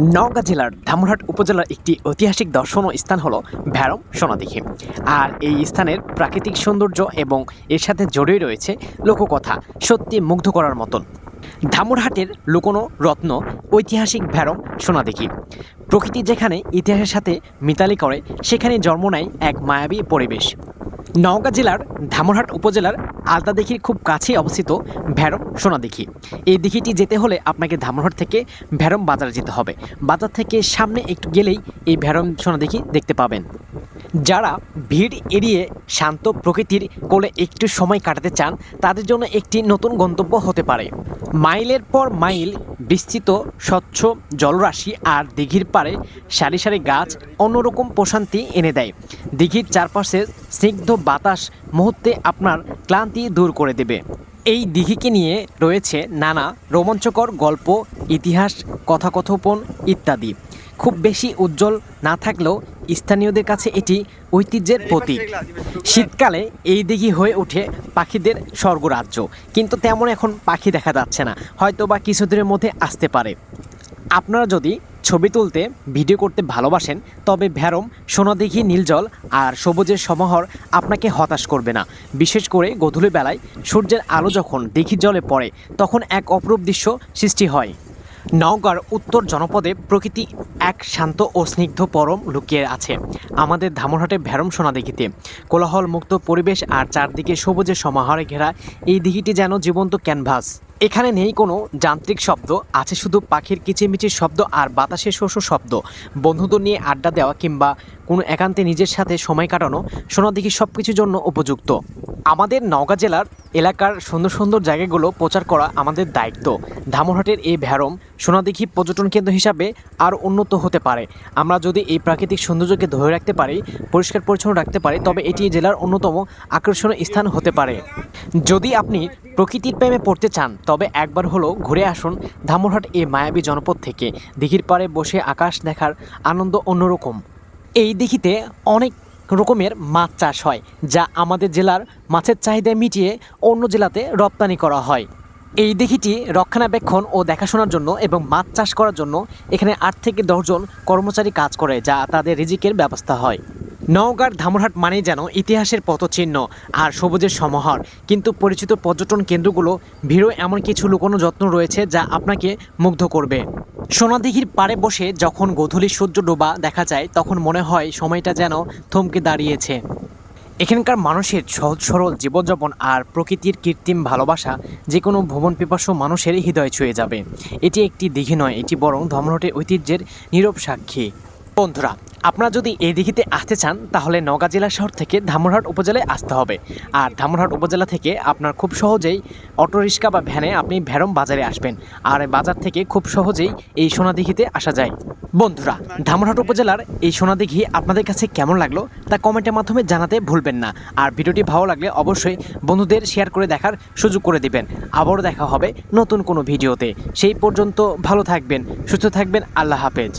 নওগাঁ জেলার ধামরাহাট উপজেলার একটি ঐতিহাসিক দর্শনীয় স্থান হলো ভ্যারম সোনাদিঘি। আর এই স্থানের প্রাকৃতিক সৌন্দর্য এবং এর সাথে জড়িয়ে রয়েছে লোককথা সত্যি মুগ্ধ করার মতন। ধামরাহাটের লুকোনো রত্ন ঐতিহাসিক ভ্যারম সোনাদিঘি। প্রকৃতি যেখানে ইতিহাসের সাথে মিতালি করে, সেখানে জন্ম নেয় এক মায়াবী পরিবেশ। নওগাঁ জেলার ধামরাহাট উপজেলার আলতাদিঘির খুব কাছেই অবস্থিত ভ্যারম সোনাদিঘি। এই দিঘিটি যেতে হলে আপনাকে ধামরাহাট থেকে ভ্যারম বাজার যেতে হবে। বাজার থেকে সামনে একটু গেলেই এই ভ্যারম সোনাদিঘি দেখতে পাবেন। যারা ভিড় এড়িয়ে শান্ত প্রকৃতির কোলে একটু সময় কাটাতে চান, তাদের জন্য একটি নতুন গন্তব্য হতে পারে। মাইলের পর মাইল বিস্তৃত স্বচ্ছ জলরাশি আর দিঘির পাড়ে সারি সারি গাছ অন্যরকম প্রশান্তি এনে দেয়। দিঘির চারপাশে স্নিগ্ধ বাতাস মুহূর্তে আপনার ক্লান্তি দূর করে দেবে। এই দিঘিকে নিয়ে রয়েছে নানা রোমাঞ্চকর গল্প, ইতিহাস, কথাকথোপন ইত্যাদি। খুব বেশি উজ্জ্বল না থাকলেও স্থানীয়দের কাছে এটি ঐতিহ্যের প্রতীক। শীতকালে এই দিঘি হয়ে ওঠে পাখিদের স্বর্গরাজ্য, কিন্তু তেমন এখন পাখি দেখা যাচ্ছে না, হয়তো বা কিছুদিনের মধ্যে আসতে পারে। আপনারা যদি ছবি তুলতে ভিডিও করতে ভালোবাসেন, তবে ভ্যারম সোনাদিঘি নীলজল আর সবুজের সমাহার আপনাকে হতাশ করবে না। বিশেষ করে গোধূলি বেলায় সূর্যের আলো যখন দিঘির জলে পড়ে, তখন এক অপরূপ দৃশ্য সৃষ্টি হয়। নওগাঁর উত্তর জনপদে প্রকৃতি এক শান্ত ও স্নিগ্ধ পরম লুকিয়ে আছে আমাদের ধামরাহাটে ভ্যারম সোনাদিঘিতে। কোলাহল মুক্ত পরিবেশ আর চারদিকে সবুজের সমাহারে ঘেরা এই দিঘিটি যেন জীবন্ত ক্যানভাস। এখানে নেই কোনো যান্ত্রিক শব্দ, আছে শুধু পাখির কিচিরমিচির শব্দ আর বাতাসের শোষ শব্দ। বন্ধুদের নিয়ে আড্ডা দেওয়া কিংবা কোনো একান্তে নিজের সাথে সময় কাটানো সোনাদিঘি সব কিছুর জন্য উপযুক্ত। আমাদের নওগাঁ জেলার এলাকার সুন্দর সুন্দর জায়গাগুলো প্রচার করা আমাদের দায়িত্ব। ধামরাহাটের এই ভ্যারম সোনাদিঘি পর্যটন কেন্দ্র হিসাবে আর উন্নত হতে পারে। আমরা যদি এই প্রাকৃতিক সৌন্দর্যকে ধরে রাখতে পারি, পরিষ্কার পরিচ্ছন্ন রাখতে পারি, তবে এটি জেলার অন্যতম আকর্ষণীয় স্থান হতে পারে। যদি আপনি প্রকৃতির প্রেমে পড়তে চান, তবে একবার হলো ঘুরে আসুন ধামরাহাট এই মায়াবী জনপদ থেকে। দিঘির পাড়ে বসে আকাশ দেখার আনন্দ অন্যরকম। এই দিঘিতে অনেক রকমের মাছ চাষ হয়, যা আমাদের জেলার মাছের চাহিদা মিটিয়ে অন্য জেলাতে রপ্তানি করা হয়। এই দিঘিটি রক্ষণাবেক্ষণ ও দেখাশোনার জন্য এবং মাছ চাষ করার জন্য এখানে 8 থেকে 10 জন কর্মচারী কাজ করে, যা তাদের রিজিকের ব্যবস্থা হয়। নওগাঁর ধামরাহাট মানেই যেন ইতিহাসের পথচিহ্ন আর সবুজের সমাহার, কিন্তু পরিচিত পর্যটন কেন্দ্রগুলো ভিড়ও এমন কিছু লুকোনো যত্ন রয়েছে যা আপনাকে মুগ্ধ করবে। সোনাদিঘির পাড়ে বসে যখন গোধূলি সূর্য ডোবা দেখা যায়, তখন মনে হয় সময়টা যেন থমকে দাঁড়িয়েছে। এখানকার মানুষের সহজ সরল জীবনযাপন আর প্রকৃতির কৃত্রিম ভালোবাসা যে কোনো ভ্রমণ পিপাসু মানুষের হৃদয় ছুঁয়ে যাবে। এটি একটি দিঘি নয়, এটি বরং ধামরাহাটের ঐতিহ্যের নীরব সাক্ষী। বন্ধুরা, আপনারা যদি এই দিঘিতে আসতে চান, তাহলে নওগাঁ জেলা শহর থেকে ধামরাহাট উপজেলায় আসতে হবে। আর ধামরাহাট উপজেলা থেকে আপনার খুব সহজেই অটোরিক্সা বা ভ্যানে আপনি ভ্যারম বাজারে আসবেন, আর বাজার থেকে খুব সহজেই এই সোনাদিঘিতে আসা যায়। বন্ধুরা, ধামরাহাট উপজেলার এই সোনাদিঘি আপনাদের কাছে কেমন লাগলো তা কমেন্টের মাধ্যমে জানাতে ভুলবেন না। আর ভিডিওটি ভালো লাগলে অবশ্যই বন্ধুদের শেয়ার করে দেখার সুযোগ করে দিবেন। আবারও দেখা হবে নতুন কোনো ভিডিওতে। সেই পর্যন্ত ভালো থাকবেন, সুস্থ থাকবেন। আল্লাহ হাফেজ।